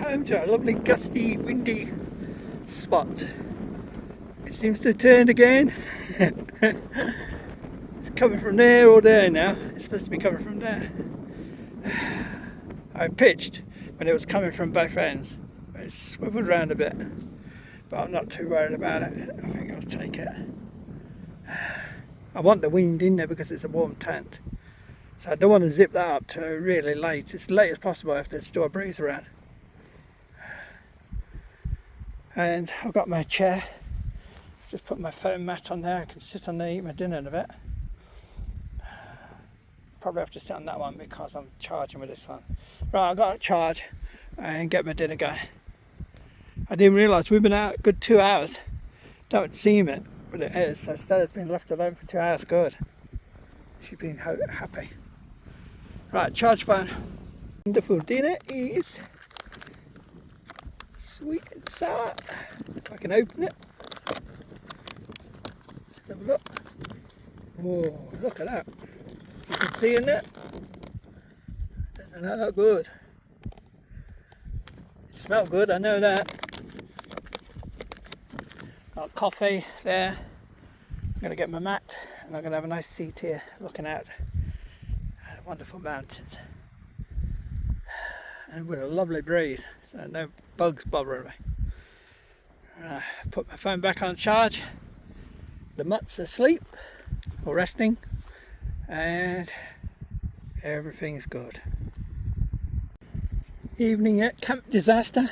home to a lovely gusty, windy spot. It seems to have turned again. It's coming from there or there now. It's supposed to be coming from there. I pitched when it was coming from both ends. It swiveled around a bit, but I'm not too worried about it. I think I'll take it. I want the wind in there because it's a warm tent, so I don't want to zip that up to really late. It's late as possible if there's still a breeze around. And I've got my chair, just put my foam mat on there. I can sit on there, eat my dinner in a bit. Probably have to sit on that one because I'm charging with this one. Right, I've got to charge and get my dinner going. I didn't realise we've been out a good 2 hours. Don't seem it, but it is. So Stella's been left alone for 2 hours. Good. She's been happy. Right, charge phone. Wonderful dinner is sweet and sour. If I can open it. Let's have a look. Oh, look at that. You can see in it. Doesn't that look good? It smells good, I know that. Got coffee there. I'm going to get my mat and I'm going to have a nice seat here looking out at the wonderful mountains. And with a lovely breeze, so no bugs bothering me. Put my phone back on charge. The mutt's asleep or resting, and everything's good. Evening at Camp Disaster.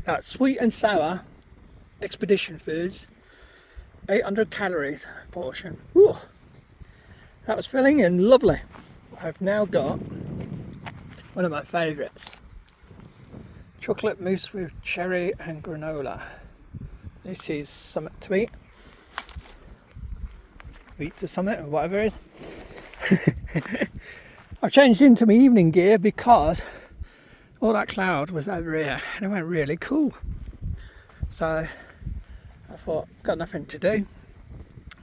That's sweet and sour expedition foods, 800 calories portion. Ooh, that was filling and lovely. I've now got one of my favourites, chocolate mousse with cherry and granola. This is something to eat. Eat to something or whatever it is. I've changed into my evening gear because all that cloud was over here and it went really cool. So I thought, got nothing to do,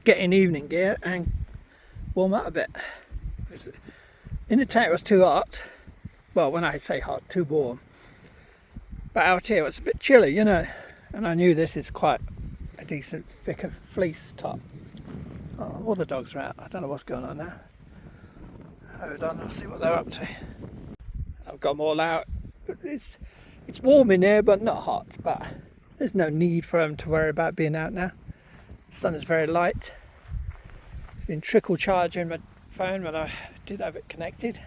get in evening gear and warm up a bit. In the tent it was too hot. Well, when I say hot, too warm. But out here it was a bit chilly, you know. And I knew this is quite a decent thicker fleece top. Oh, all the dogs are out. I don't know what's going on now. Hold on, I'll see what they're up to. I've got them all out. It's warm in here, but not hot. But there's no need for them to worry about being out now. The sun is very light. It's been trickle charging my phone when I did have it connected.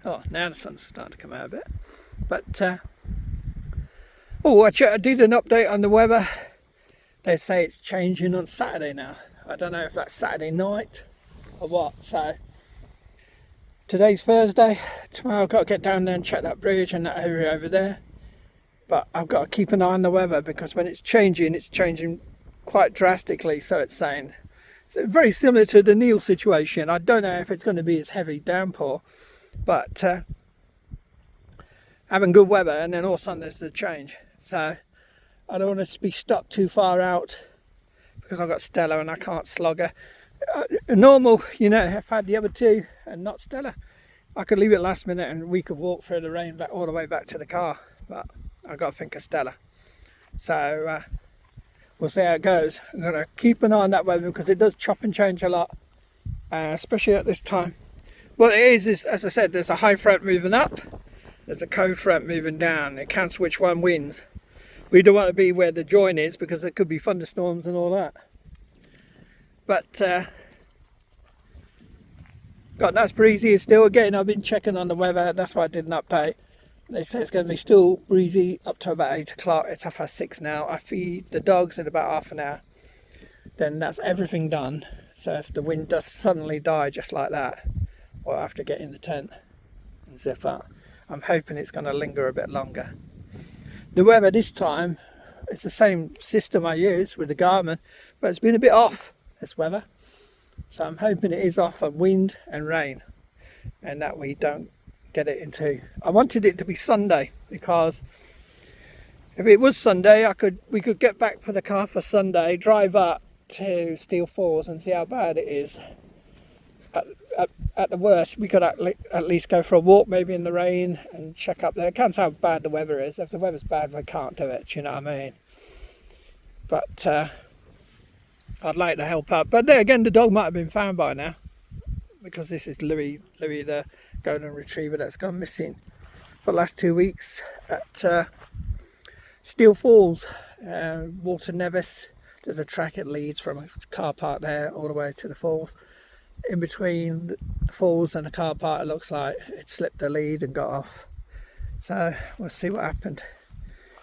Oh, now the sun's starting to come out a bit. But I did an update on the weather. They say it's changing on Saturday now. I don't know if that's Saturday night or what. So today's Thursday. Tomorrow I've got to get down there and check that bridge and that area over there. But I've got to keep an eye on the weather because when it's changing quite drastically. So it's saying it's very similar to the Neil situation. I don't know if it's going to be as heavy downpour, but having good weather and then all of a sudden there's the change. So I don't want to be stuck too far out because I've got Stella and I can't slog her. Normal, you know, if I had the other two and not Stella, I could leave it last minute and we could walk through the rain back all the way back to the car. But I've got to think of Stella. So we'll see how it goes. I'm going to keep an eye on that weather because it does chop and change a lot, especially at this time. What it is, as I said, there's a high front moving up, there's a cold front moving down. It counts which one wins. We don't want to be where the join is because there could be thunderstorms and all that. But got nice breezy still. Again, I've been checking on the weather. That's why I did an update. They say it's going to be still breezy up to about 8 o'clock. It's 6:30 now. I feed the dogs in about half an hour. Then that's everything done. So if the wind does suddenly die just like that, I'll have to get in the tent and zip up. I'm hoping it's going to linger a bit longer. The weather this time, it's the same system I use with the Garmin, but it's been a bit off, this weather. So I'm hoping it is off on wind and rain and that we don't get it into. I wanted it to be Sunday because if it was Sunday, we could get back for the car for Sunday, drive up to Steel Falls and see how bad it is. at the worst, we could at least go for a walk, maybe in the rain, and check up there. It can't how bad the weather is. If the weather's bad, we can't do it. You know what I mean? But I'd like to help out. But there again, the dog might have been found by now, because this is Louis, the golden retriever that's gone missing for the last 2 weeks at Steel Falls, Walter Nevis. There's a track it leads from a car park there all the way to the falls. In between the falls and the car park, it looks like it slipped the lead and got off. So we'll see what happened,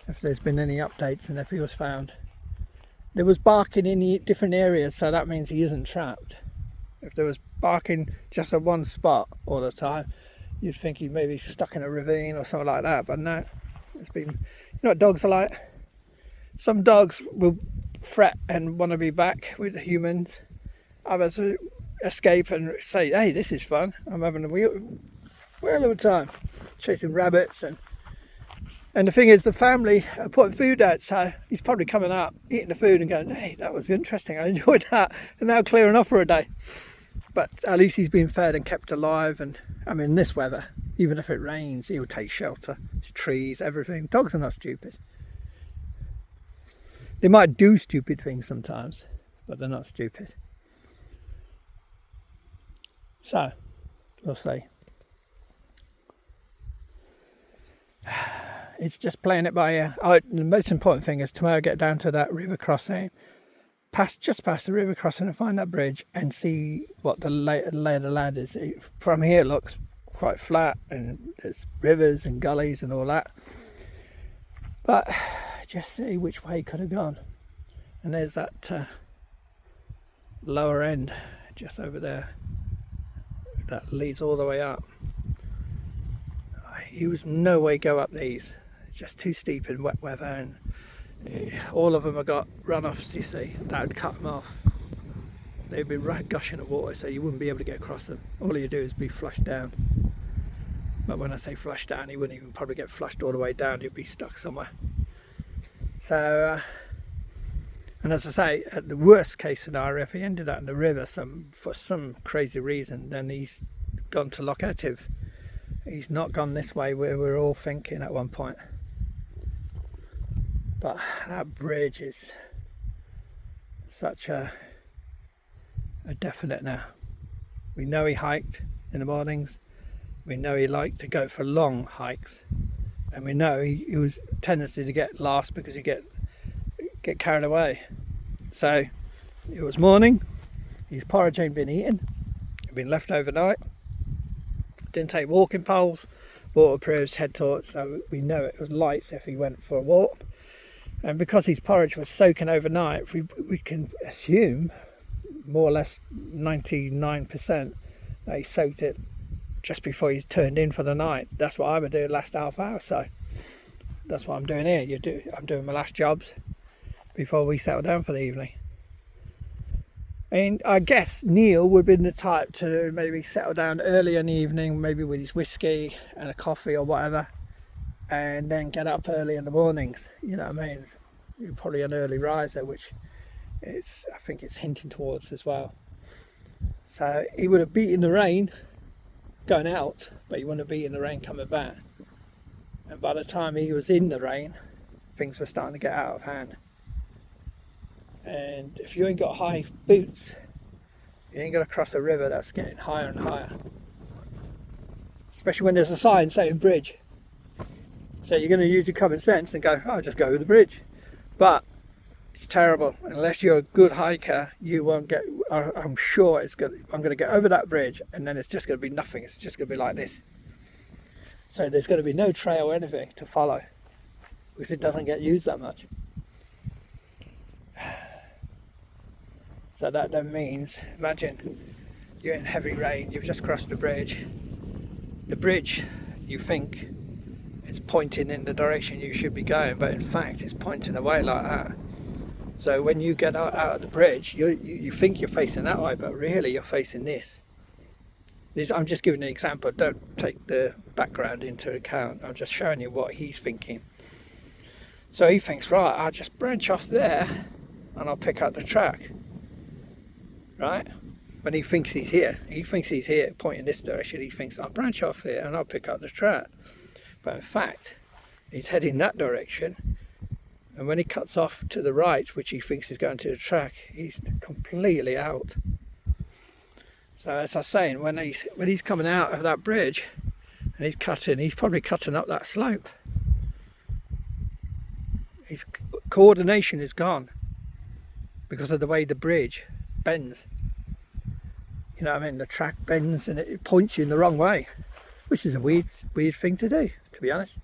if there's been any updates and if he was found. There was barking in different areas, so that means he isn't trapped. If there was barking just at one spot all the time, you'd think he may be stuck in a ravine or something like that. But no, it's been, you know what dogs are like? Some dogs will fret and want to be back with the humans. Others escape and say, hey, this is fun. I'm having a whale of a time chasing rabbits. And the thing is, the family are putting food out, so he's probably coming out, eating the food and going, hey, that was interesting, I enjoyed that, and now clearing off for a day. But at least he's been fed and kept alive. And I mean, this weather, even if it rains, he'll take shelter. There's trees, everything. Dogs are not stupid. They might do stupid things sometimes, but they're not stupid. So, we'll see. It's just playing it by ear. The most important thing is tomorrow get down to that river crossing, just past the river crossing, and find that bridge and see what the lay of the land is. From here it looks quite flat and there's rivers and gullies and all that. But just see which way it could have gone. And there's that lower end just over there that leads all the way up. You was no way go up these. It's just too steep in wet weather, and all of them have got runoffs, you see. That would cut them off. They'd be right gushing of water, so you wouldn't be able to get across them. All you do is be flushed down. But when I say flushed down, he wouldn't even probably get flushed all the way down. He'd be stuck somewhere. So, and as I say, at the worst case scenario, if he ended up in the river for some crazy reason, then he's gone to Loch. He's not gone this way where we're all thinking at one point. But that bridge is such a definite now. We know he hiked in the mornings. We know he liked to go for long hikes. And we know he was tendency to get lost because he get carried away. So it was morning. His porridge ain't been eaten. It been left overnight. Didn't take walking poles, waterproofs, head torch, so we know it was light if he went for a walk. And because his porridge was soaking overnight, we can assume more or less 99% that he soaked it just before he's turned in for the night. That's what I would do the last half hour. So that's what I'm doing here. I'm doing my last jobs before we settle down for the evening. And I guess Neil would have been the type to maybe settle down early in the evening, maybe with his whiskey and a coffee or whatever, and then get up early in the mornings. You know what I mean? You're probably an early riser, which I think it's hinting towards as well. So he would have beaten the rain going out, but he wouldn't have beaten the rain coming back. And by the time he was in the rain, things were starting to get out of hand. And if you ain't got high boots, you ain't got to cross a river that's getting higher and higher. Especially when there's a sign saying bridge. So you're going to use your common sense and go, oh, just go over the bridge. But it's terrible. Unless you're a good hiker, you won't get, I'm sure I'm going to get over that bridge and then it's just going to be nothing. It's just going to be like this. So there's going to be no trail or anything to follow because it doesn't get used that much. So that then means, imagine you're in heavy rain, you've just crossed the bridge. The bridge, you think, is pointing in the direction you should be going, but in fact it's pointing away like that. So when you get out of the bridge, you think you're facing that way, but really you're facing this. I'm just giving an example, don't take the background into account, I'm just showing you what he's thinking. So he thinks, right, I'll just branch off there and I'll pick up the track. Right? when he thinks he's here. He thinks he's here, pointing this direction. He thinks, I'll branch off here and I'll pick up the trout. But in fact, he's heading that direction. And when he cuts off to the right, which he thinks is going to the track, he's completely out. So as I was saying, when he's coming out of that bridge and he's probably cutting up that slope. His coordination is gone because of the way the bridge bends. You know what I mean? The track bends and it points you in the wrong way, which is a weird thing to do, to be honest.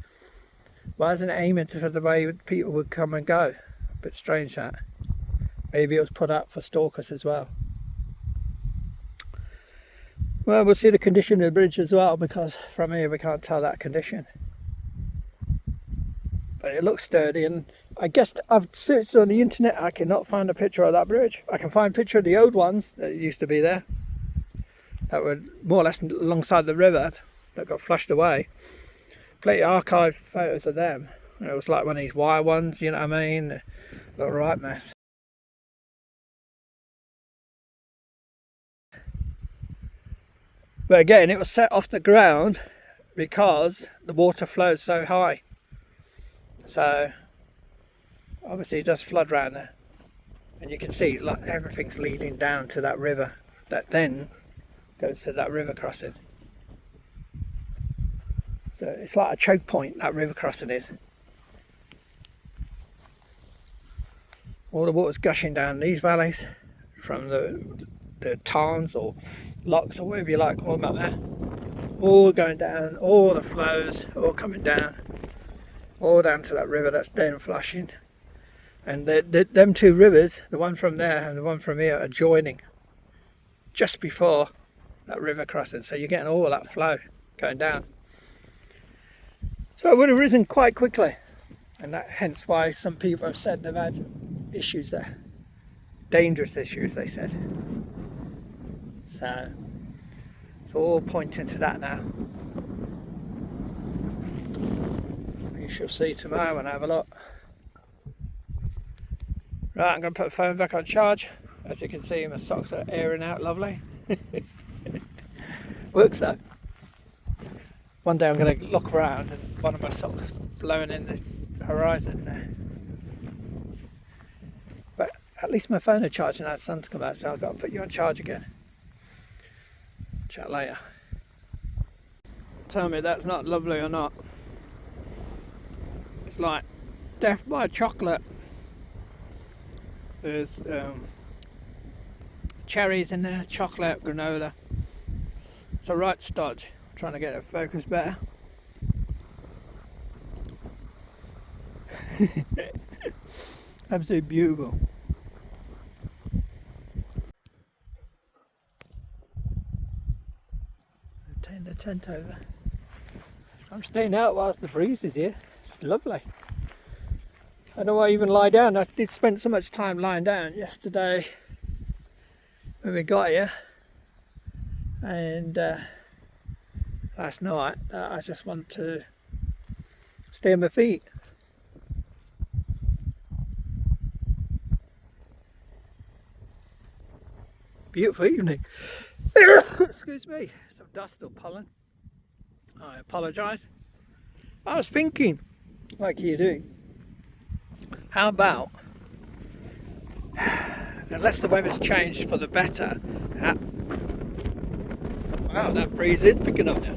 Why isn't it aiming for the way people would come and go? A bit strange that. Maybe it was put up for stalkers as well. Well, we'll see the condition of the bridge as well, because from here we can't tell that condition. But it looks sturdy, and I guess I've searched on the internet, I cannot find a picture of that bridge. I can find a picture of the old ones that used to be there, that were more or less alongside the river, that got flushed away. Plenty of archive photos of them. And it was like one of these wire ones, you know what I mean? Look, right mess. But again, it was set off the ground because the water flows so high. So obviously it does flood around there. And you can see like everything's leading down to that river that then goes to that river crossing. So it's like a choke point, that river crossing is. All the water's gushing down these valleys from the tarns or lochs or whatever you like call them up there. All going down, all the flows, all coming down, all down to that river that's then flushing. And them two rivers, the one from there and the one from here, are joining just before that river crossing. So you're getting all that flow going down. So it would have risen quite quickly, and that hence why some people have said they've had issues there, dangerous issues they said. So it's all pointing to that now. You shall see tomorrow when I have a look. Right, I'm going to put the phone back on charge. As you can see, my socks are airing out lovely. Works though. One day I'm going to look around and one of my socks blowing in the horizon there. But at least my phone is charging, now the sun's come out, so I've got to put you on charge again. Chat later. Tell me that's not lovely or not. It's like death by chocolate. There's cherries in there, chocolate, granola. It's a right stodge. I'm trying to get it focused better. Absolutely beautiful. Turn the tent over. I'm staying out whilst the breeze is here. It's lovely. I don't want to even lie down. I did spend so much time lying down yesterday when we got here, and last night I just want to stay on my feet. Beautiful evening. Excuse me, some dust or pollen. I apologise. I was thinking, like you do, how about, unless the weather's changed for the better, wow, that breeze is picking up now.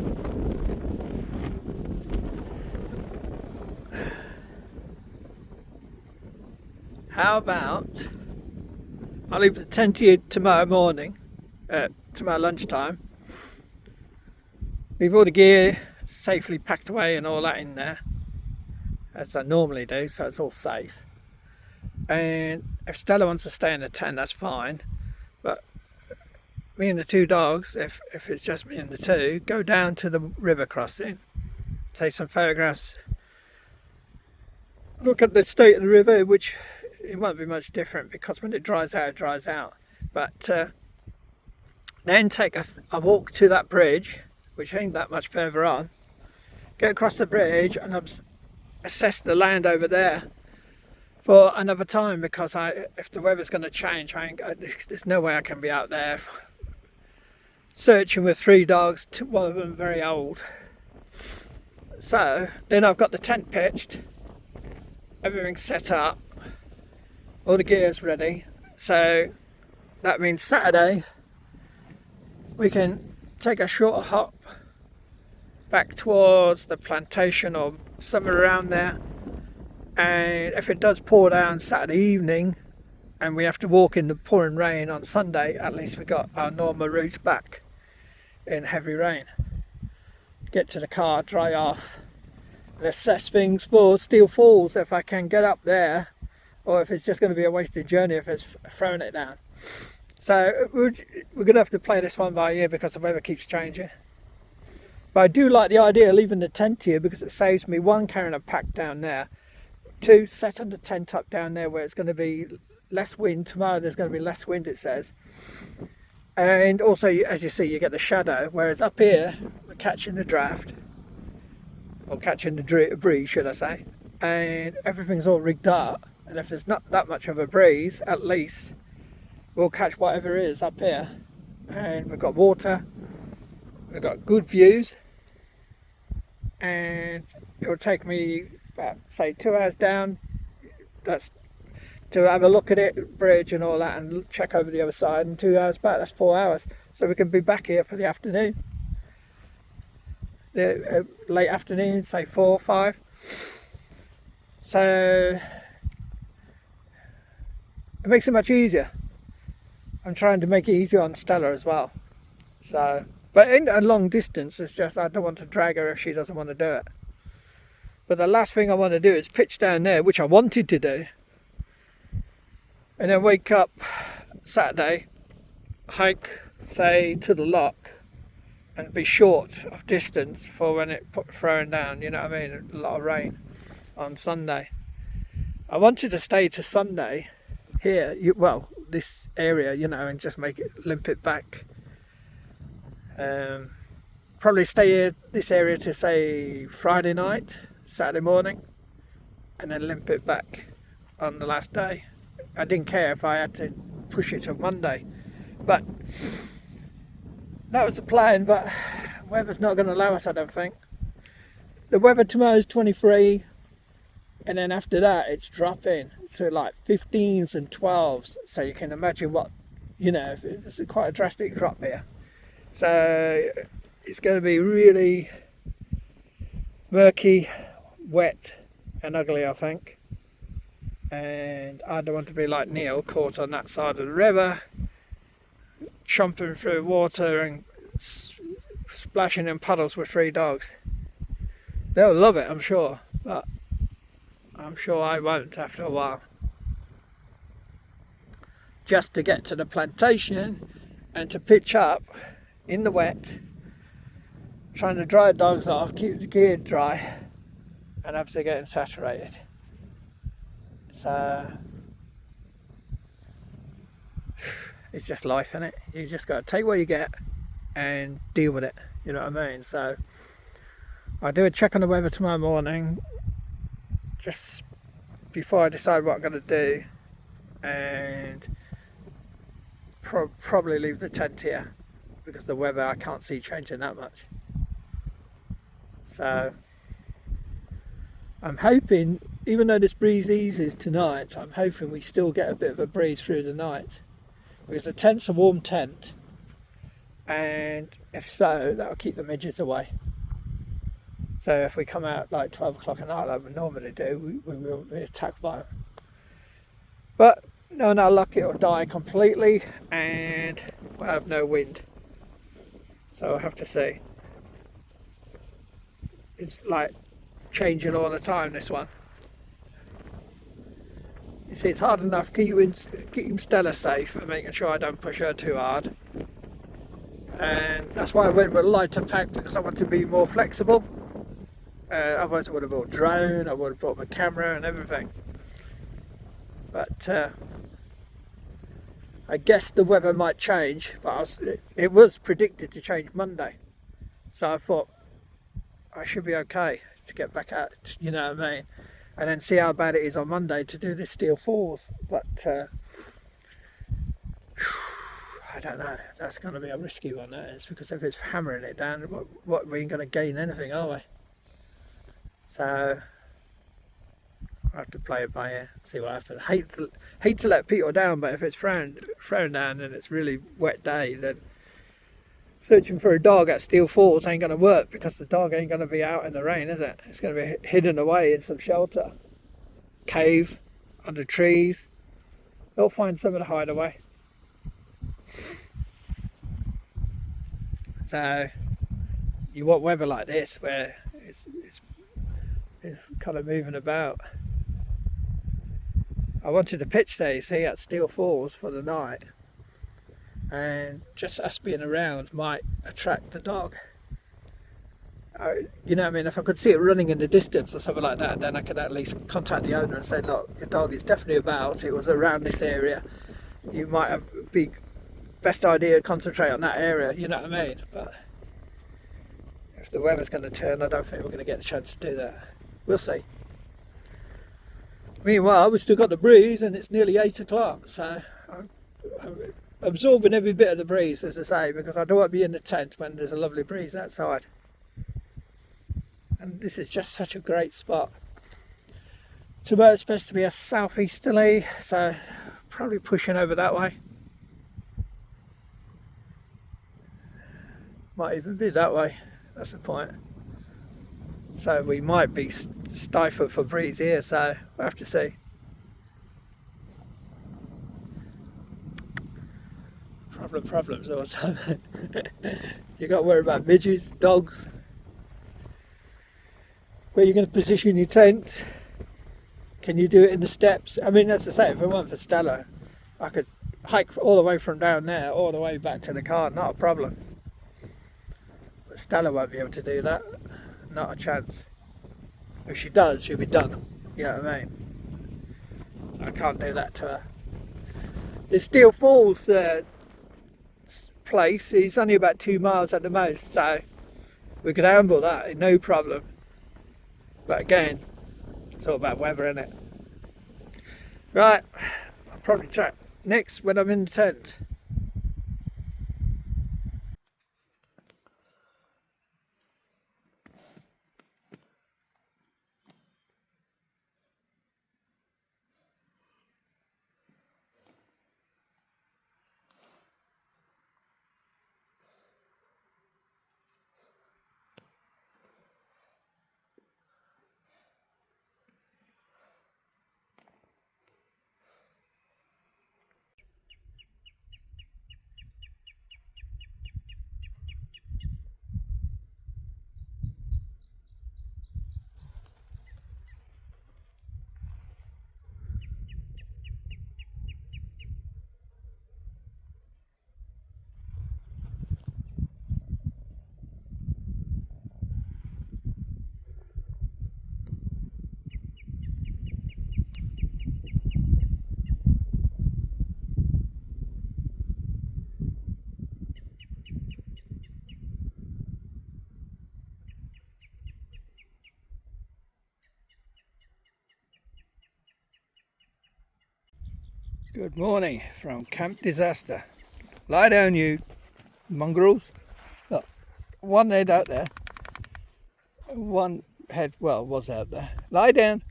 How about I'll leave the tent to you tomorrow morning, tomorrow lunchtime. Leave all the gear safely packed away and all that in there, as I normally do, so it's all safe. And if Stella wants to stay in the tent, that's fine. But me and the two dogs, if it's just me and the two, go down to the river crossing, take some photographs, look at the state of the river, which it won't be much different because when it dries out, it dries out. But then take a walk to that bridge, which ain't that much further on, get across the bridge and assess the land over there for another time, because if the weather's going to change, there's no way I can be out there searching with 3 dogs, one of them very old. So then I've got the tent pitched, everything's set up, all the gear's ready. So that means Saturday we can take a shorter hop back towards the plantation or somewhere around there. And if it does pour down Saturday evening and we have to walk in the pouring rain on Sunday, at least we got our normal route back in heavy rain. Get to the car, dry off, and assess things for Steel Falls if I can get up there, or if it's just going to be a wasted journey if it's throwing it down. So we're going to have to play this one by ear because the weather keeps changing. But I do like the idea of leaving the tent here because it saves me, 1, carrying a pack down there, 2, setting the tent up down there where it's going to be less wind. Tomorrow there's going to be less wind, it says. And also, as you see, you get the shadow, whereas up here we're catching the draft, or catching the breeze, should I say, and everything's all rigged up. And if there's not that much of a breeze, at least we'll catch whatever is up here. And we've got water, we've got good views, and it will take me about, say, 2 hours down. That's to have a look at it, bridge and all that, and check over the other side, and 2 hours back, that's 4 hours. So we can be back here for the afternoon, the late afternoon, say 4 or 5. So it makes it much easier. I'm trying to make it easier on Stella as well. So, but in a long distance, it's just I don't want to drag her if she doesn't want to do it. But the last thing I want to do is pitch down there, which I wanted to do, and then wake up Saturday, hike, say, to the Loch, and be short of distance for when it throwing down, you know what I mean, a lot of rain on Sunday. I wanted to stay to Sunday here, this area, and just limp it back. Probably stay here, this area, to say Friday night, Saturday morning, and then limp it back on the last day. I didn't care if I had to push it to Monday, but that was the plan. But weather's not going to allow us, I don't think. The weather tomorrow is 23, and then after that it's dropping to like 15s and 12s. So you can imagine what, it's quite a drastic drop here. So it's going to be really murky, wet and ugly, I think. And I don't want to be like Neil, caught on that side of the river, chomping through water and splashing in puddles with 3 dogs. They'll love it, I'm sure, but I'm sure I won't after a while. Just to get to the plantation and to pitch up in the wet, trying to dry dogs off, keep the gear dry, and obviously getting saturated. So it's just life, isn't it? You just got to take what you get and deal with it, you know what I mean? So I'll do a check on the weather tomorrow morning, just before I decide what I'm going to do, and probably leave the tent here because the weather I can't see changing that much. So I'm hoping, even though this breeze eases tonight, I'm hoping we still get a bit of a breeze through the night, because the tent's a warm tent, and if so, that'll keep the midges away. So if we come out like 12 o'clock at night like we normally do, we will be attacked by them. But no luck, it'll die completely and we'll have no wind. So I'll have to see. It's like changing all the time, this one. You see, it's hard enough keeping Stella safe and making sure I don't push her too hard. And that's why I went with a lighter pack, because I want to be more flexible. Otherwise I would have brought a drone, I would have brought my camera and everything. But I guess the weather might change, but it was predicted to change Monday. So I thought I should be okay to get back out, you know what I mean? And then see how bad it is on Monday to do this Steel Falls. But I don't know. That's going to be a risky one, that is, because if it's hammering it down, what we ain't going to gain anything, are we? So I have to play it by ear and see what happens. Hate to let people down, but if it's thrown down and it's really wet day, then searching for a dog at Steel Falls ain't going to work, because the dog ain't going to be out in the rain, is it? It's going to be hidden away in some shelter, cave, under trees. They'll find somewhere to hide away. So you want weather like this where it's kind of moving about. I wanted to pitch there, you see, at Steel Falls for the night, and just us being around might attract the dog. You know what I mean? If I could see it running in the distance or something like that, then I could at least contact the owner and say, look, your dog is definitely about, it was around this area, you might have best idea to concentrate on that area, you know what I mean? But if the weather's going to turn, I don't think we're going to get a chance to do that. We'll see. Meanwhile, we've still got the breeze, and it's nearly 8 o'clock, so I'm absorbing every bit of the breeze, as I say, because I don't want to be in the tent when there's a lovely breeze outside. And this is just such a great spot. Tomorrow's supposed to be a southeasterly, so probably pushing over that way. Might even be that way, that's the point. So we might be stifled for breeze here, so we'll have to see. Problems all the time. You got to worry about midges, dogs, where you're going to position your tent. Can you do it in the steps? I mean, as I say, if it weren't for Stella, I could hike all the way from down there all the way back to the car, not a problem. But Stella won't be able to do that, not a chance. If she does, she'll be done, you know what I mean? So I can't do that to her. The Steel Falls place is only about 2 miles at the most, so we could handle that, no problem. But again, it's all about weather, isn't it? Right, I'll probably chat next when I'm in the tent. Good morning from Camp Disaster. Lie down, you mongrels. Look, one head out there. One head, well, was out there. Lie down.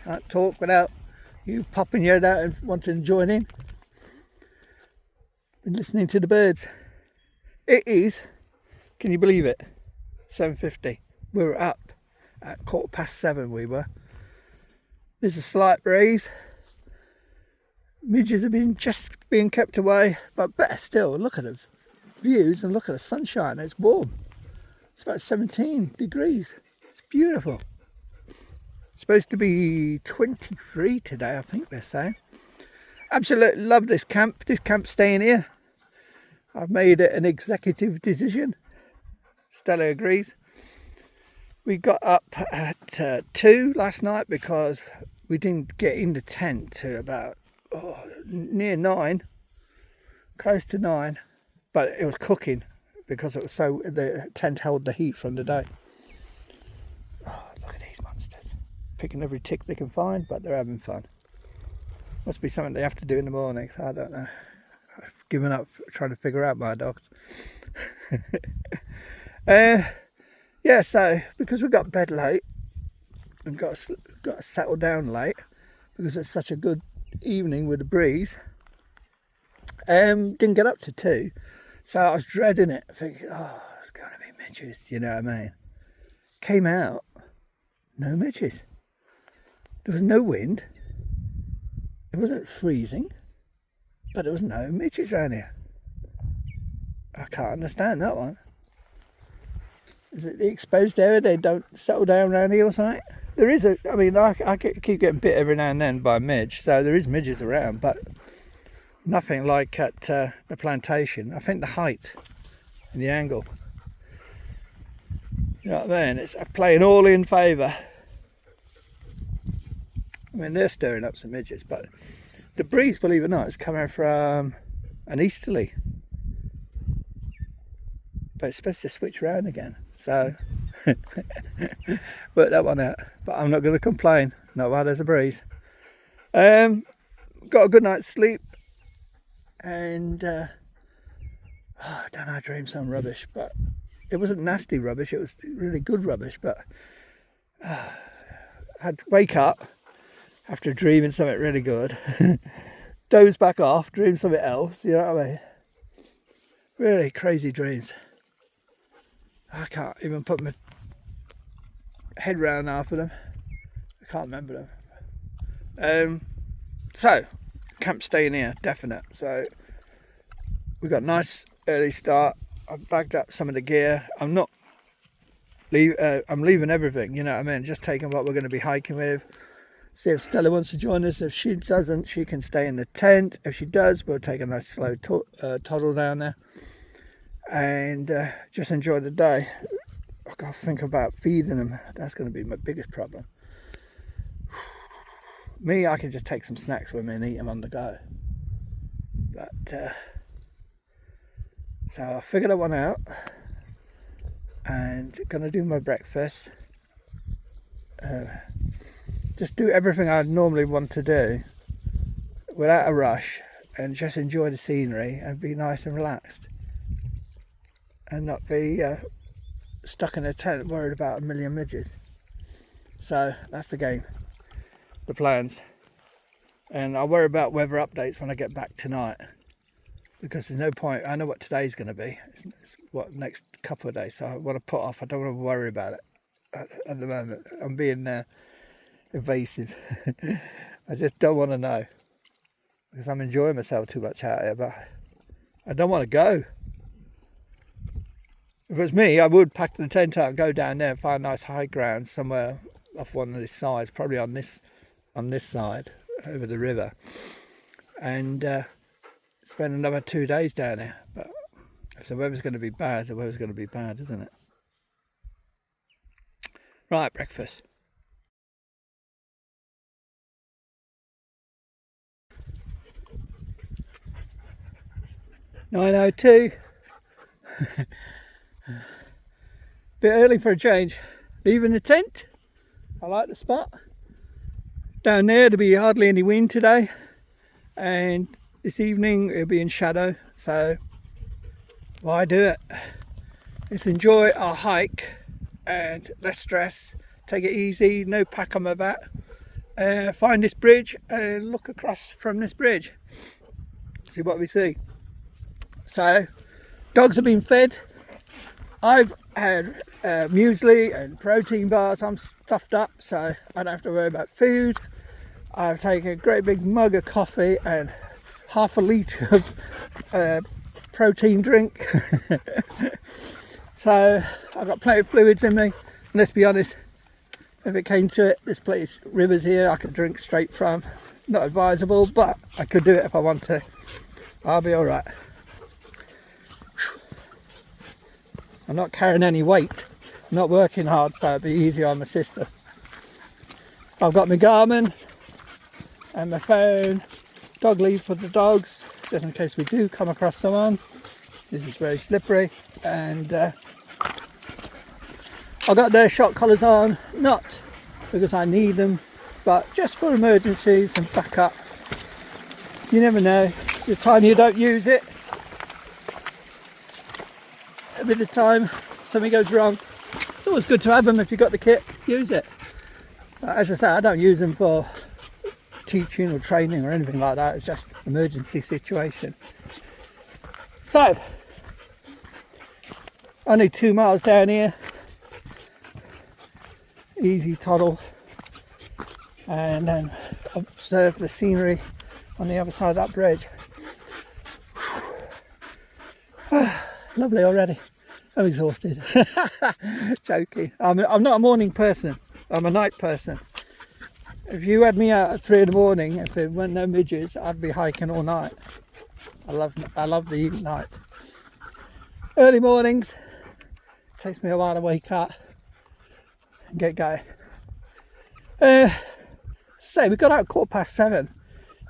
Can't talk without you popping your head out and wanting to join in. Been listening to the birds. It is, can you believe it, 7:50. We were up at 7:15 we were. There's a slight breeze. Midges have been just being kept away, but better still, look at the views and look at the sunshine. It's warm. It's about 17 degrees. It's beautiful. It's supposed to be 23 today, I think they're saying. Absolutely love this camp. This camp's staying here. I've made it an executive decision. Stella agrees. We got up at 2 last night because we didn't get in the tent to about near 9, close to 9, but it was cooking because it was so, the tent held the heat from the day. Oh, look at these monsters, picking every tick they can find, but they're having fun. Must be something they have to do in the mornings, I don't know. given up trying to figure out my dogs. Yeah, so because we got bed late and got to settle down late because it's such a good evening with the breeze, didn't get up to 2, so I was dreading it, thinking, oh, it's going to be midges, you know what I mean? Came out, no midges. There was no wind. It wasn't freezing, but there was no midges around here. I can't understand that one. Is it the exposed area? They don't settle down around here or something? There is I keep getting bit every now and then by a midge, so there is midges around, but nothing like at the plantation. I think the height and the angle, you know what I mean? It's playing all in favour. I mean, they're stirring up some midges, but the breeze, believe it or not, is coming from an easterly. But it's supposed to switch around again, so work that one out. But I'm not going to complain, not while there's a breeze. Got a good night's sleep, and I don't know, I dreamed some rubbish, but it wasn't nasty rubbish, it was really good rubbish. But I had to wake up after dreaming something really good, doze back off, dream something else, you know what I mean? Really crazy dreams. I can't even put my head round half of them. I can't remember them. So, camp staying here, definite. So, we got a nice early start. I've bagged up some of the gear. I'm leaving everything, you know what I mean? Just taking what we're going to be hiking with. See if Stella wants to join us. If she doesn't, she can stay in the tent. If she does, we'll take a nice slow toddle down there and just enjoy the day. I've got to think about feeding them. That's going to be my biggest problem. Me, I can just take some snacks with me and eat them on the go. But so I figured that one out and gonna do my breakfast. Just do everything I'd normally want to do without a rush and just enjoy the scenery and be nice and relaxed and not be stuck in a tent worried about a million midges. So that's the game, the plans, and I'll worry about weather updates when I get back tonight, because there's no point. I know what today's going to be. It's what, next couple of days, so I want to put off. I don't want to worry about it at the moment. I'm being evasive. I just don't want to know, because I'm enjoying myself too much out here, but I don't want to go. If it was me, I would pack the tent out and go down there and find a nice high ground somewhere off one of these sides, probably on this side over the river, and spend another 2 days down there. But if the weather's going to be bad, the weather's going to be bad, isn't it? Right, breakfast. (9:02). Bit early for a change. Leaving the tent. I like the spot. Down there there'll be hardly any wind today, and this evening it'll be in shadow, so why do it? Let's enjoy our hike and less stress, take it easy, no pack on my back. Find this bridge and look across from this bridge, see what we see. So dogs have been fed. I've had muesli and protein bars. I'm stuffed up, so I don't have to worry about food. I've taken a great big mug of coffee and half a litre of protein drink. So I've got plenty of fluids in me. And let's be honest, if it came to it, this place, rivers here, I could drink straight from. Not advisable, but I could do it if I want to. I'll be all right. I'm not carrying any weight, I'm not working hard, so it'll be easier on my system. I've got my Garmin and my phone, dog lead for the dogs, just in case we do come across someone. This is very slippery, and I've got their shock collars on, not because I need them, but just for emergencies and backup. You never know, the time you don't use it, a bit of time, something goes wrong, it's always good to have them. If you've got the kit, use it. As I say, I don't use them for teaching or training or anything like that. It's just emergency situation. So only 2 miles down here, easy toddle, and then observe the scenery on the other side of that bridge. Lovely already. I'm exhausted. Joking. I'm not a morning person, I'm a night person. If you had me out at 3 in the morning, if there weren't no midges, I'd be hiking all night. I love the night. Early mornings, takes me a while to wake up and get going. So we got out at 7:15, and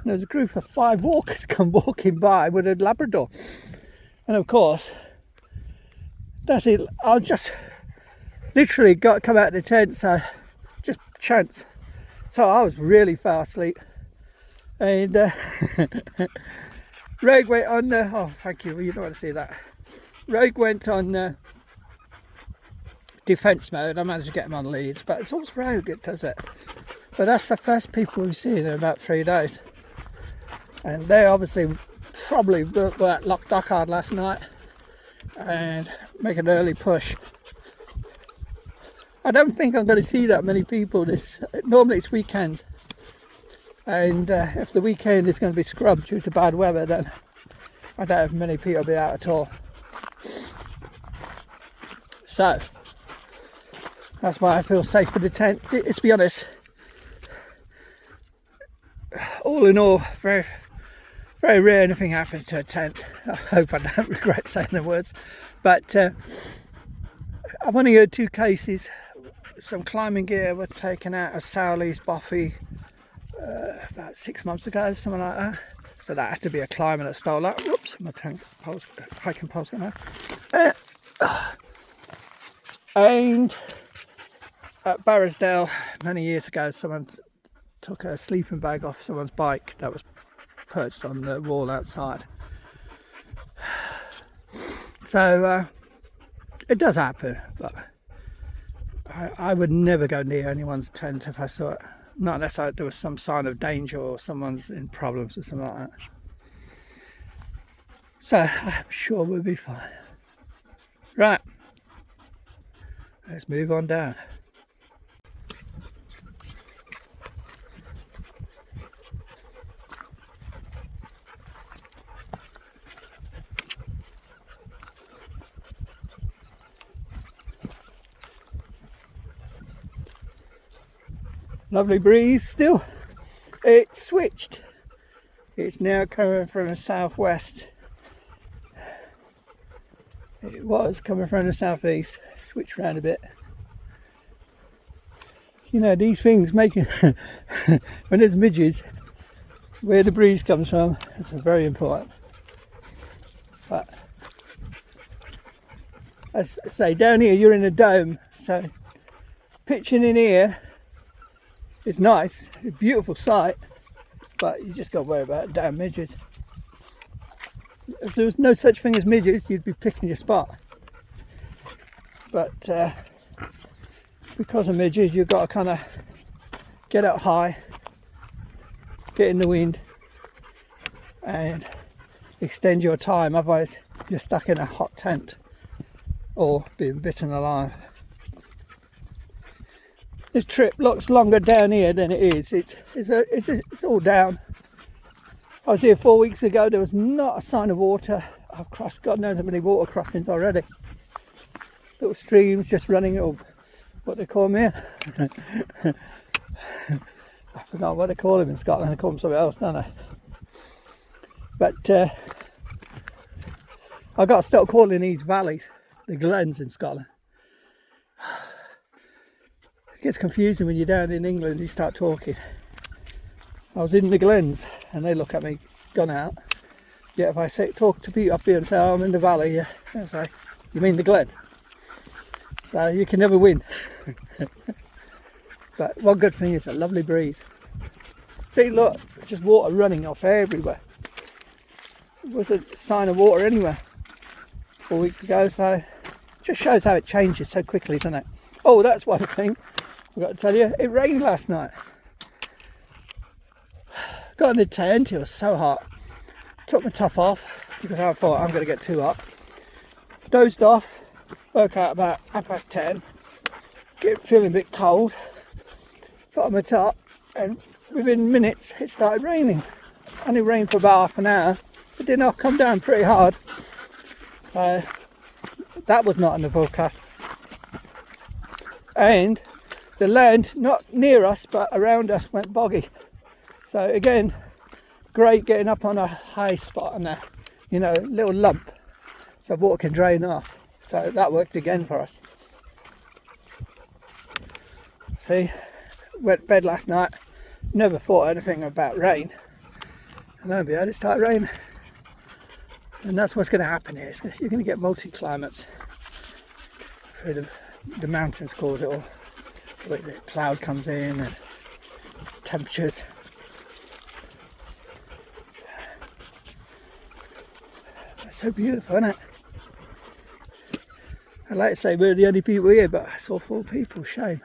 there was a group of 5 walkers come walking by with a Labrador. And of course, that's it. I just literally come out of the tent, so just chance. So I was really fast asleep, and Rogue went on. Oh, thank you. You don't want to see that. Rogue went on defence mode. I managed to get him on leads, but it's always Rogue that does it. But that's the first people we've seen in about 3 days, and they obviously probably built that Loch Dochard last night and make an early push. I don't think I'm going to see that many people normally it's weekend, and if the weekend is going to be scrubbed due to bad weather, then I doubt if many people will be out at all. So that's why I feel safe with the tent. To be honest, all in all, very very rare anything happens to a tent. I hope I don't regret saying the words, but I've only heard 2 cases. Some climbing gear were taken out of Sowley's Boffy about 6 months ago, something like that. So that had to be a climber that stole that. Whoops, my hiking pole's gone out. And at Barrisdale many years ago, someone took a sleeping bag off someone's bike that was perched on the wall outside. So it does happen, but I would never go near anyone's tent if I saw it. Not unless there was some sign of danger or someone's in problems or something like that. So I'm sure we'll be fine. Right, let's move on down. Lovely breeze still. It's switched. It's now coming from the southwest. It was coming from the southeast. Switched around a bit. You know, these things make it when there's midges, where the breeze comes from, it's very important. But as I say, down here you're in a dome, so pitching in here is nice, a beautiful sight, but you just got to worry about damn midges. If there was no such thing as midges, you'd be picking your spot. But because of midges, you've got to kind of get up high, get in the wind, and extend your time. Otherwise, you're stuck in a hot tent or being bitten alive. This trip looks longer down here than it is. It's all down. I was here 4 weeks ago. There was not a sign of water. I've crossed God knows how many water crossings already. Little streams just running, or what they call them here. I forgot what they call them in Scotland. They call them something else, don't they? But I've got to stop calling these valleys the glens in Scotland. It gets confusing when you're down in England and you start talking. I was in the glens and they look at me, gone out. Yet if I talk to people up here and say, oh, I'm in the valley, yeah, they say, you mean the Glen? So you can never win. But one good thing is a lovely breeze. See, look, just water running off everywhere. There wasn't a sign of water anywhere 4 weeks ago, so Just shows how it changes so quickly, doesn't it? Oh, that's one thing I've got to tell you. It rained last night. Got in the tent, it was so hot. Took my top off because I thought I'm going to get too hot. Dozed off, woke out about 10:30, feeling a bit cold. Put on my top, and within minutes it started raining. Only rained for about half an hour. It did not come down pretty hard. So that was not in the forecast. And the land, not near us but around us, went boggy. So again, great getting up on a high spot and a little lump so water can drain off. So that worked again for us. See, went to bed last night, never thought anything about rain, and lo and behold, it started raining. And that's what's going to happen here. You're going to get multi-climates through the mountains, cause it all. The cloud comes in and temperatures. That's so beautiful, isn't it? I'd like to say we're the only people here, but I saw 4 people. Shame.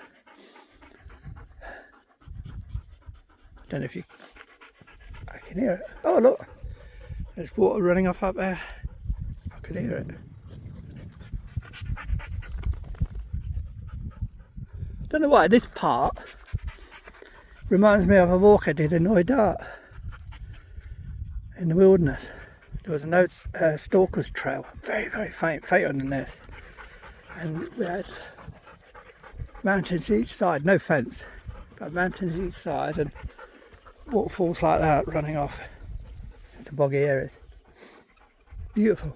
Don't know if I can hear it. Oh look, there's water running off up there. I could hear it. Don't know why this part reminds me of a walk I did in Dochard in the wilderness. There was a stalker's trail, very, very fainter than this, and we had mountains each side, no fence, but mountains each side and waterfalls like that running off into boggy areas. Beautiful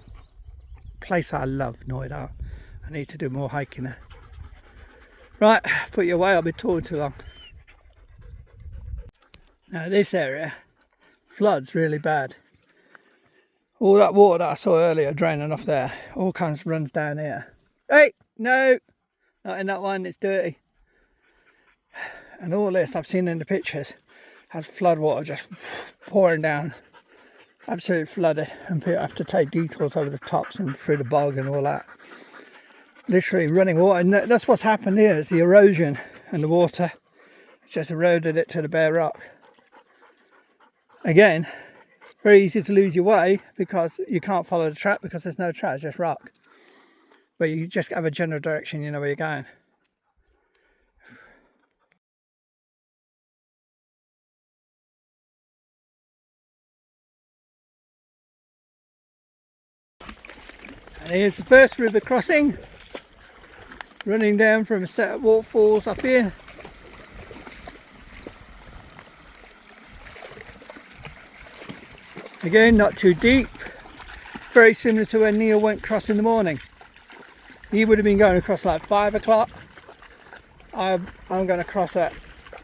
place. I love Dochard. I need to do more hiking there. Right, put you away, I'll be talking too long. Now this area floods really bad. All that water that I saw earlier draining off there, all kinds runs down here. Hey, no, not in that one, it's dirty. And all this I've seen in the pictures has flood water just pouring down, absolutely flooded, and people have to take detours over the tops and through the bog and all that. Literally running water, and that's what's happened here, is the erosion and the water. It's just eroded it to the bare rock. Again, very easy to lose your way because you can't follow the track because there's no track, it's just rock. But you just have a general direction, you know where you're going. And here's the first river crossing, running down from a set of waterfalls up here. Again, not too deep, very similar to where Neil went across in the morning. He would have been going across like 5 o'clock. I'm going to cross at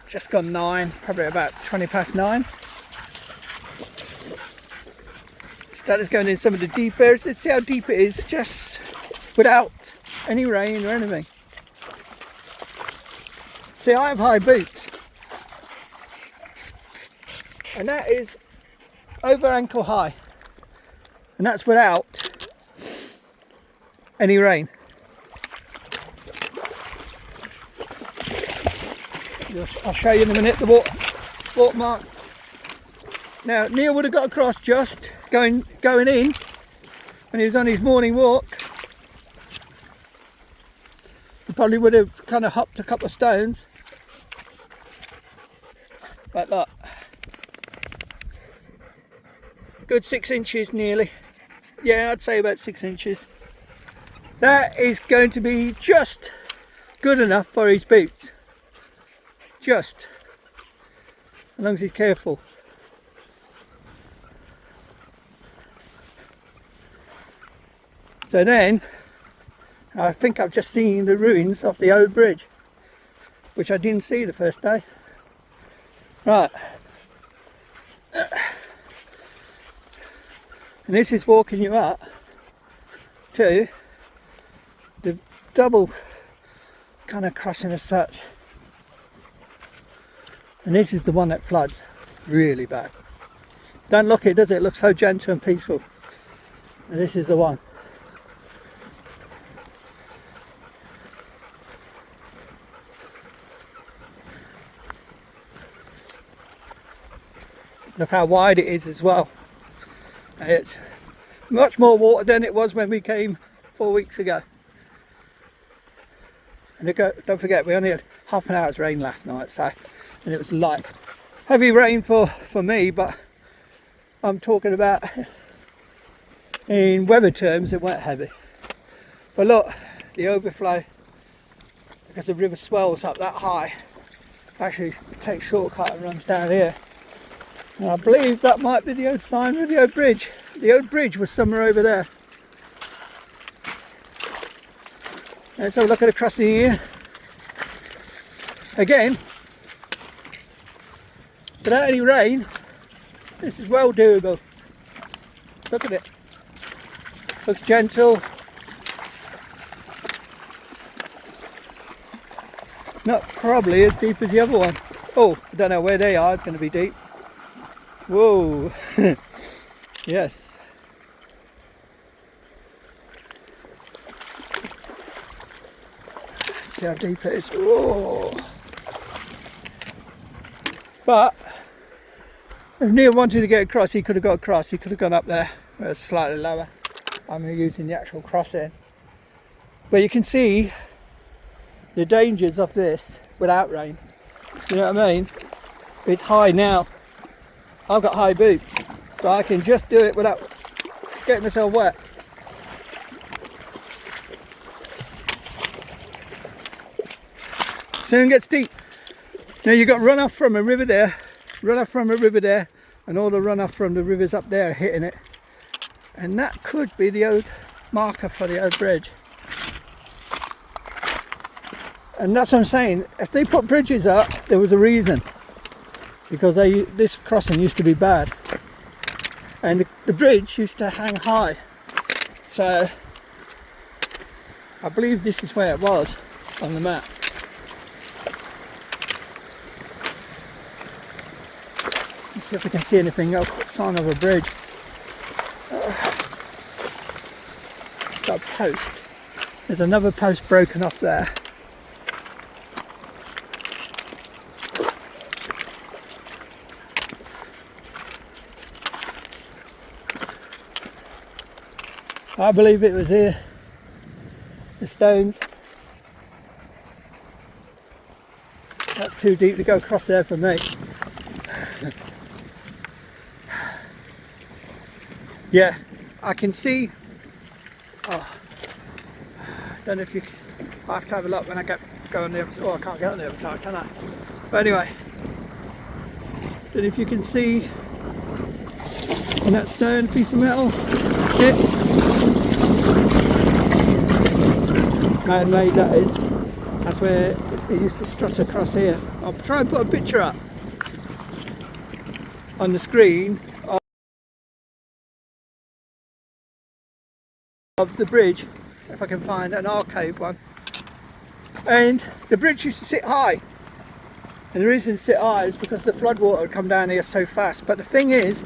just gone 9, probably about 20 past 9. That is going in some of the deep areas. Let's see how deep it is, just without any rain or anything. See, I have high boots, and that is over ankle high, and that's without any rain. I'll show you in a minute the water mark. Now Neil would have got across just going in when he was on his morning walk. He probably would have kind of hopped a couple of stones, but look, good 6 inches nearly. Yeah, I'd say about 6 inches. That is going to be just good enough for his boots, just as long as he's careful. So then, I think I've just seen the ruins of the old bridge, which I didn't see the first day. Right. And this is walking you up to the double kind of crossing as such. And this is the one that floods really bad. Don't look it, does it? It looks so gentle and peaceful. And this is the one. Look how wide it is as well. It's much more water than it was when we came 4 weeks ago. And don't forget, we only had half an hour's rain last night, so, and it was light. Heavy rain for me, but I'm talking about in weather terms, it weren't heavy. But look, the overflow, because the river swells up that high, actually takes a shortcut and runs down here. And I believe that might be the old sign of the old bridge. The old bridge was somewhere over there. Let's have a look at the crossing here. Again, without any rain, this is well doable. Look at it. Looks gentle. Not probably as deep as the other one. Oh, I don't know where they are. It's going to be deep. Whoa. Yes. See how deep it is. Whoa. But if Neil wanted to get across, he could have got across. He could have gone up there where it's slightly lower. I'm using the actual crossing. But you can see the dangers of this without rain. You know what I mean? It's high now. I've got high boots, so I can just do it without getting myself wet. Soon gets deep. Now you've got runoff from a river there, and all the runoff from the rivers up there hitting it. And that could be the old marker for the old bridge. And that's what I'm saying. If they put bridges up, there was a reason. Because this crossing used to be bad. And the bridge used to hang high. So I believe this is where it was on the map. Let's see if we can see anything else, sign of a bridge. Got a post. There's another post broken off there. I believe it was here. The stones. That's too deep to go across there for me. Yeah, I can see. Oh, I don't know if you can. I have to have a look when I go on the other side. Oh, I can't get on the other side, can I? But anyway, don't know if you can see in that stone piece of metal. That's it. Man-made that is. That's where it used to strut across here. I'll try and put a picture up on the screen of the bridge, if I can find an archive one. And the bridge used to sit high, and the reason it sit high is because the floodwater would come down here so fast. But the thing is,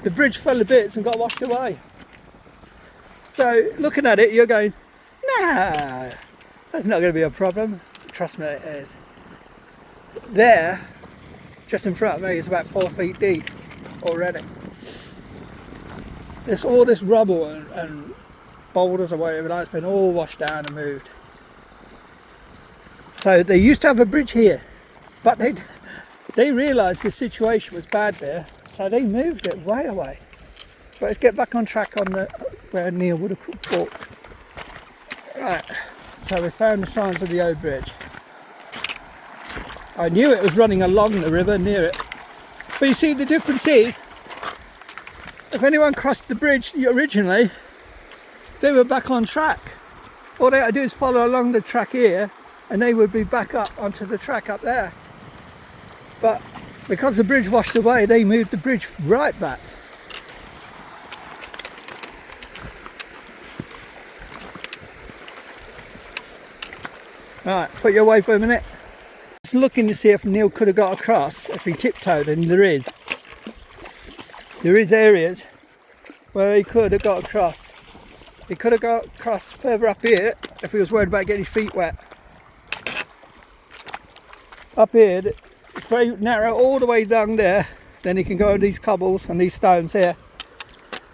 the bridge fell to bits and got washed away. So looking at it, you're going, nah, that's not going to be a problem. Trust me, it is. There, just in front of me, is about 4 feet deep already. There's all this rubble and boulders or whatever, it's been all washed down and moved. So they used to have a bridge here, but they realised the situation was bad there, so they moved it way away. But let's get back on track on where Neil would have walked. Right, so we found the signs of the old bridge. I knew it was running along the river near it, but you see the difference is, if anyone crossed the bridge originally, they were back on track. All they had to do is follow along the track here, and they would be back up onto the track up there. But because the bridge washed away, they moved the bridge right back. Right, put you away for a minute. Just looking to see if Neil could have got across, if he tiptoed, and there is areas where he could have got across. He could have got across further up here if he was worried about getting his feet wet. Up here, it's very narrow all the way down there, then he can go on these cobbles and these stones here.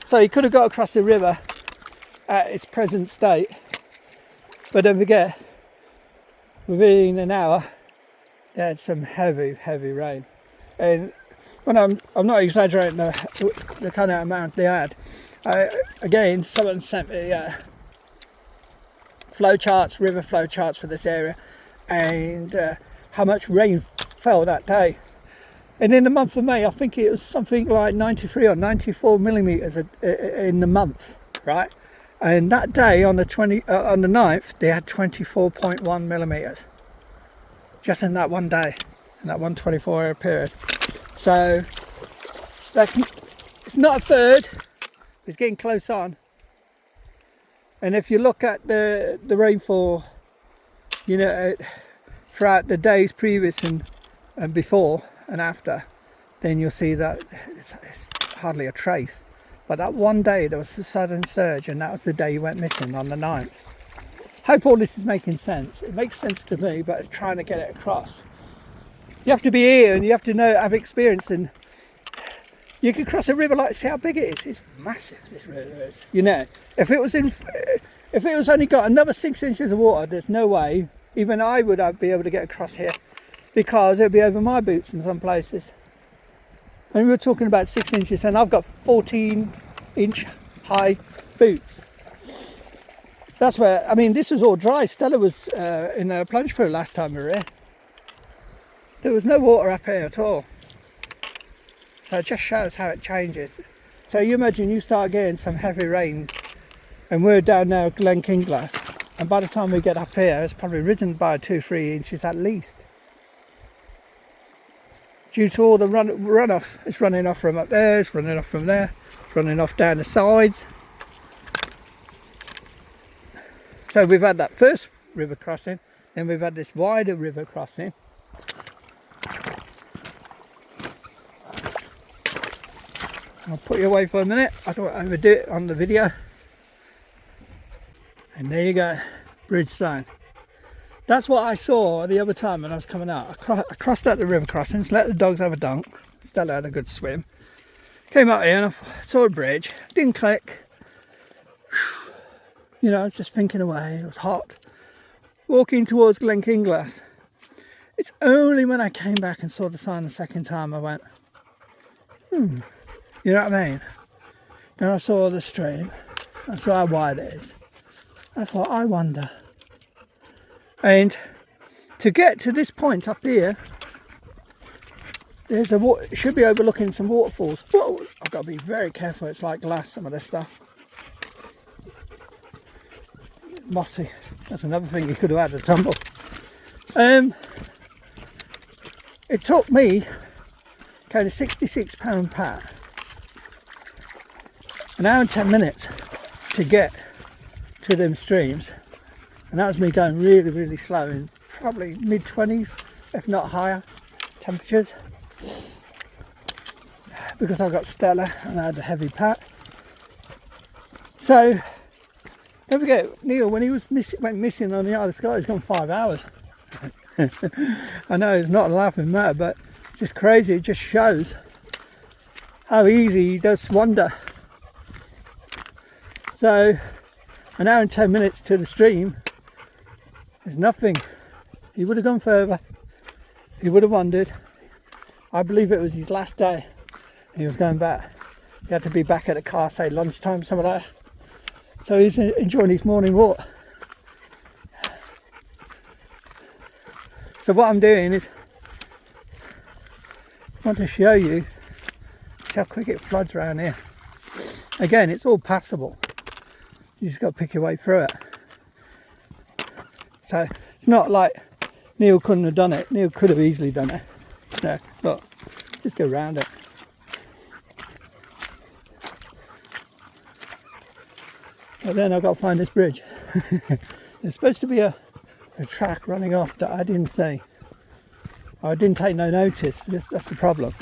So he could have got across the river at its present state, but don't forget, within an hour they had some heavy rain. And when I'm not exaggerating the kind of amount they had. Again, someone sent me flow charts, river flow charts for this area, and how much rain fell that day. And in the month of May, I think it was something like 93 or 94 millimeters in the month, right? And that day on the 9th, they had 24.1 millimeters, just in that one day, in that 124-hour period. So it's not a third, it's getting close on. And if you look at the rainfall, you know, throughout the days previous and before and after, then you'll see that it's hardly a trace. But that one day there was a sudden surge, and that was the day he went missing, on the 9th. Hope all this is making sense. It makes sense to me, but it's trying to get it across. You have to be here and you have to have experience, and you can cross a river like, see how big it is. It's massive, this river is. You know, if it was only got another 6 inches of water, there's no way even I would be able to get across here, because it'll be over my boots in some places. And we were talking about 6 inches, and I've got 14-inch high boots. That's where, I mean, this was all dry. Stella was in a plunge pool last time we were here. There was no water up here at all. So it just shows how it changes. So you imagine you start getting some heavy rain, and we're down now at Glen, Kinglass, and by the time we get up here, it's probably risen by 2-3 inches at least. Due to all the runoff. It's running off from up there, it's running off from there, it's running off down the sides. So we've had that first river crossing, then we've had this wider river crossing. I'll put you away for a minute, I don't want to overdo it on the video. And there you go, bridge sign. That's what I saw the other time when I was coming out. I crossed out the river crossings, let the dogs have a dunk. Stella had a good swim. Came out here and I saw a bridge, didn't click. You know, I was just thinking away, it was hot. Walking towards Glen Kinglass. It's only when I came back and saw the sign the second time I went, you know what I mean? Then I saw the stream, I saw how wide it is. I thought, I wonder. And to get to this point up here, there's it should be overlooking some waterfalls. Whoa, I've got to be very careful, it's like glass, some of this stuff. Mossy, that's another thing you could have had a tumble. It took me kind of £66 pat, an hour and 10 minutes to get to them streams, and that was me going really slow in probably mid-20s, if not higher temperatures, because I got Stella and I had the heavy pat. So don't forget, Neil, when he went missing on the Isle of Skye, he's gone 5 hours. I know it's not a laughing matter, but it's just crazy. It just shows how easy he does wander. So an hour and 10 minutes to the stream is nothing. He would have gone further, he would have wandered. I believe it was his last day and he was going back. He had to be back at the car, say lunchtime, some of that. So he's enjoying his morning walk. So what I'm doing is I want to show you how quick it floods around here. Again, it's all passable. You just got to pick your way through it. So it's not like Neil couldn't have done it. Neil could have easily done it. No, look, just go round it. But then I've got to find this bridge. There's supposed to be a track running off that I didn't see. I didn't take no notice. That's the problem.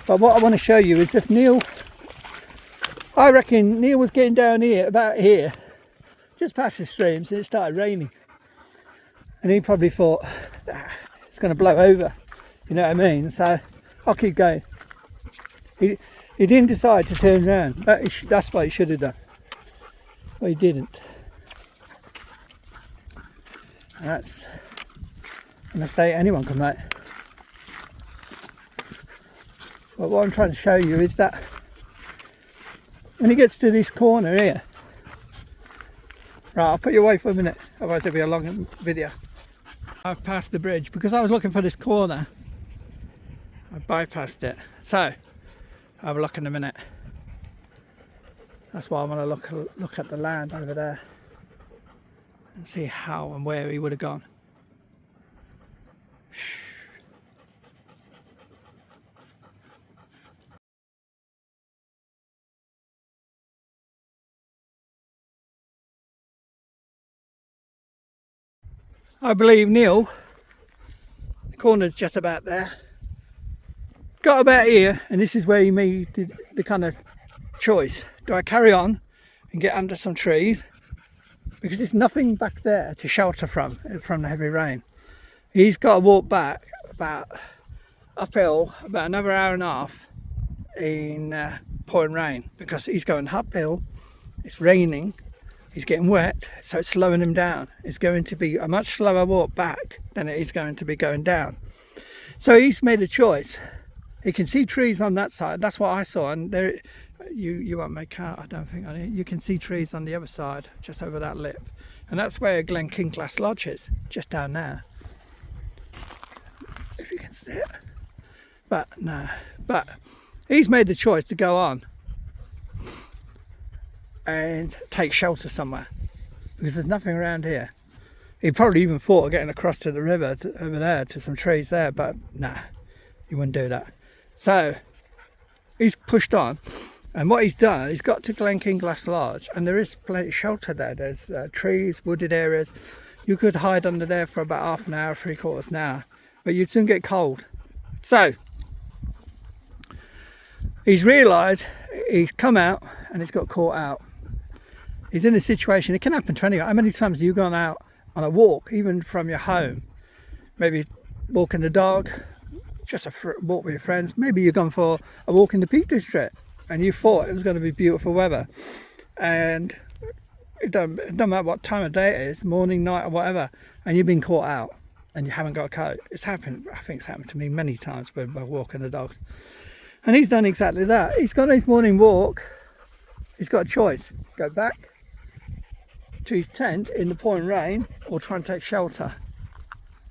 But what I want to show you is if Neil, I reckon Neil was getting down here, about here, just past the streams, and it started raining. And he probably thought, it's going to blow over. You know what I mean? So I'll keep going. He didn't decide to turn around. That's what he should have done. But he didn't. And that's a mistake anyone can make. But what I'm trying to show you is that when he gets to this corner here, right, I'll put you away for a minute, otherwise it'll be a long video. I've passed the bridge because I was looking for this corner. I bypassed it. So, I'll have a look in a minute. That's why I want to look at the land over there and see how and where he would have gone. I believe Neil, the corner's just about there, got about here, and this is where he made the kind of choice. Do I carry on and get under some trees? Because there's nothing back there to shelter from the heavy rain. He's got to walk back about uphill about another hour and a half in pouring rain, because he's going uphill, it's raining, he's getting wet, so it's slowing him down. It's going to be a much slower walk back than it is going to be going down. So he's made a choice. He can see trees on that side. That's what I saw, and there you won't make out, I don't think. You can see trees on the other side, just over that lip, and that's where Glen Kinglass Lodge is, just down there, if you can see it. But no, but he's made the choice to go on and take shelter somewhere, because there's nothing around here. He probably even thought of getting across to the river over there to some trees there, but nah, he wouldn't do that. So he's pushed on, and what he's done, he's got to Glen Kinglass Lodge, and there is plenty of shelter there. There's trees, wooded areas. You could hide under there for about half an hour, 3/4 an hour, but you'd soon get cold. So he's realised he's come out and he's got caught out. He's in a situation, it can happen to anyone. How many times have you gone out on a walk, even from your home, maybe walking the dog, just a walk with your friends, maybe you've gone for a walk in the Peak District and you thought it was going to be beautiful weather, and it don't matter what time of day it is, morning, night or whatever, and you've been caught out and you haven't got a coat. It's happened, I think it's happened to me many times by walking the dogs. And he's done exactly that. He's got his morning walk, he's got a choice: go back to his tent in the pouring rain or try and take shelter.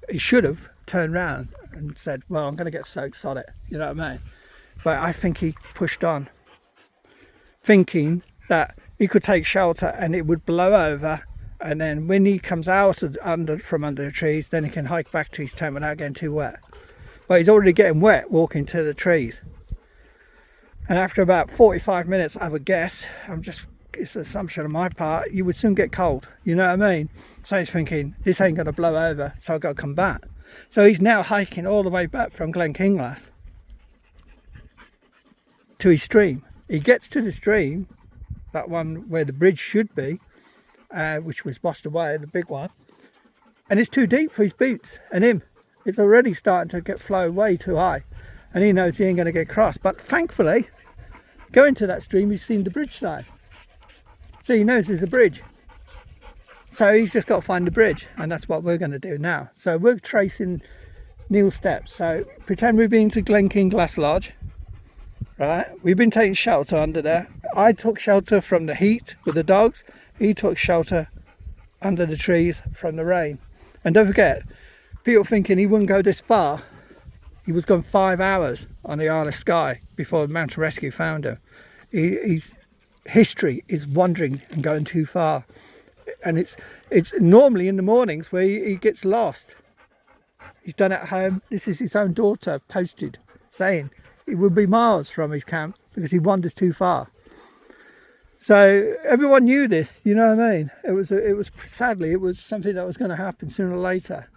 He should have turned round and said, well, I'm going to get soaked, sod it, you know what I mean? But I think he pushed on, thinking that he could take shelter and it would blow over, and then when he comes out from under the trees, then he can hike back to his tent without getting too wet. But he's already getting wet walking to the trees, and after about 45 minutes, I would guess, it's an assumption on my part, you would soon get cold, you know what I mean? So he's thinking, this ain't going to blow over, so I've got to come back. So he's now hiking all the way back from Glen Kinglass to his stream. He gets to the stream, that one where the bridge should be, which was washed away, the big one, and it's too deep for his boots and him. It's already starting to flow way too high, and he knows he ain't going to get across. But thankfully, going to that stream, he's seen the bridge sign. So he knows there's a bridge. So he's just got to find the bridge, and that's what we're going to do now. So we're tracing Neil's steps. So pretend we've been to Glen Kinglass Lodge, right? We've been taking shelter under there. I took shelter from the heat with the dogs. He took shelter under the trees from the rain. And don't forget, people thinking he wouldn't go this far. He was gone 5 hours on the Isle of Skye before Mountain Rescue found him. His history is wandering and going too far. And it's normally in the mornings where he gets lost. He's done it at home. This is his own daughter posted saying it would be miles from his camp because he wanders too far. So everyone knew this, you know what I mean? It was sadly, it was something that was going to happen sooner or later.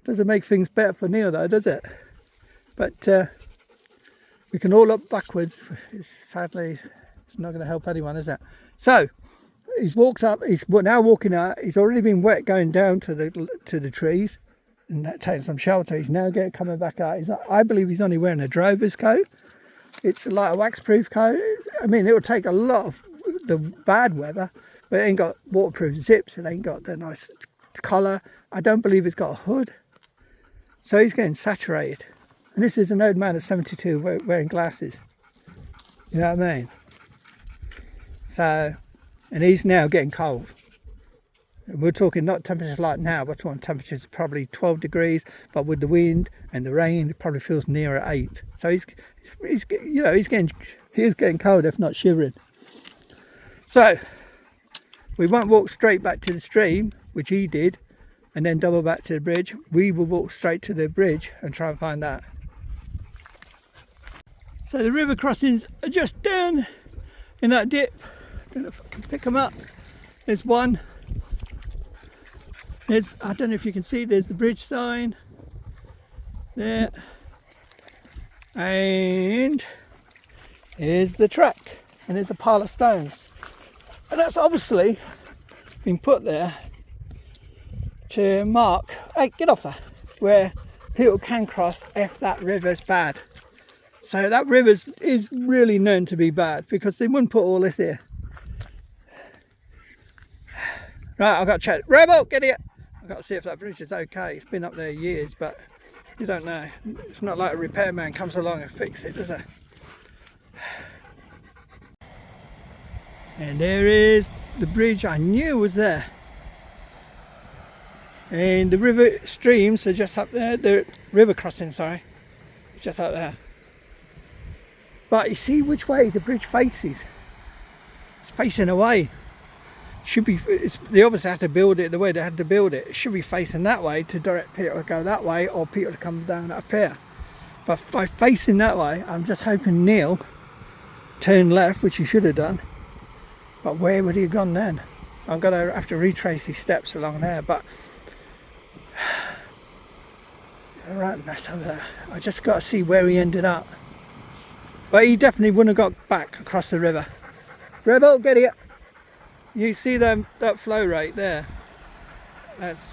Doesn't make things better for Neil though, does it? But we can all look backwards. Sadly, it's not going to help anyone, is it? So he's walked up, he's now walking out, he's already been wet going down to the trees and taking some shelter. He's now coming back out. I believe he's only wearing a drover's coat, It's like a wax-proof coat. I mean, it will take a lot of the bad weather, but it ain't got waterproof zips. It ain't got the nice collar. I don't believe it's got a hood. So he's getting saturated. And this is an old man of 72 wearing glasses. You know what I mean? So, and he's now getting cold. And we're talking not temperatures like now, we're talking temperatures probably 12 degrees, but with the wind and the rain, it probably feels nearer 8. So he's getting cold, if not shivering. So, we won't walk straight back to the stream, which he did, and then double back to the bridge. We will walk straight to the bridge and try and find that. So the river crossings are just down in that dip. I don't know if I can pick them up. There's one. I don't know if you can see, there's the bridge sign there. And here's the track. And there's a pile of stones. And that's obviously been put there to mark, hey, get off there, where people can cross if that river's bad. So that river is really known to be bad, because they wouldn't put all this here. Right, I've got to check. Rebel, get here. I've got to see if that bridge is okay. It's been up there years, but you don't know. It's not like a repairman comes along and fixes it, does it? And there is the bridge I knew was there. And the river streams are just up there. The river crossing, sorry, it's just up there. But you see which way the bridge faces. It's facing away. Should be. They obviously had to build it the way they had to build it. It should be facing that way to direct people to go that way, or people to come down up here. But by facing that way, I'm just hoping Neil turned left, which he should have done. But where would he have gone then? I'm going to have to retrace his steps along there. But there's a right mess over there. I just got to see where he ended up. But he definitely wouldn't have got back across the river. Rebel, get here. You see that flow rate there? That's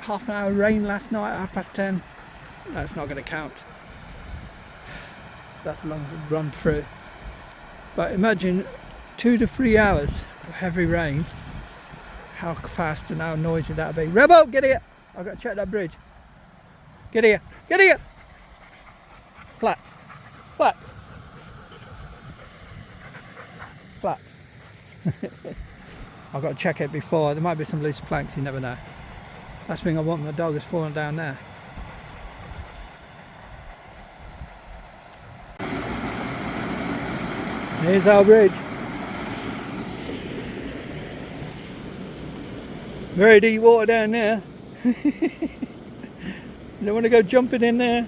half an hour rain last night at 10:30. That's not going to count. That's a long run through. But imagine 2 to 3 hours of heavy rain. How fast and how noisy that'll be. Rebel, get here. I've got to check that bridge. Get here. Get here. Flats. Flats. Flats. I've got to check it before. There might be some loose planks, you never know. Last thing I want, my dog is falling down there. Here's our bridge. Very deep water down there. You don't want to go jumping in there.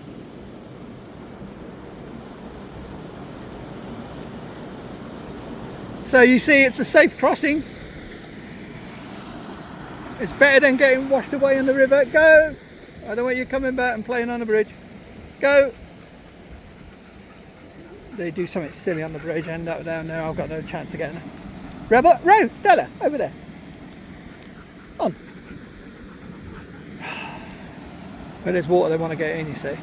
So you see, it's a safe crossing. It's better than getting washed away in the river. Go! I don't want you coming back and playing on the bridge. Go! They do something silly on the bridge, end up down there. I've got no chance of getting there. Rebel, Ro, Stella, over there. On. Where there's water, they want to get in, you see.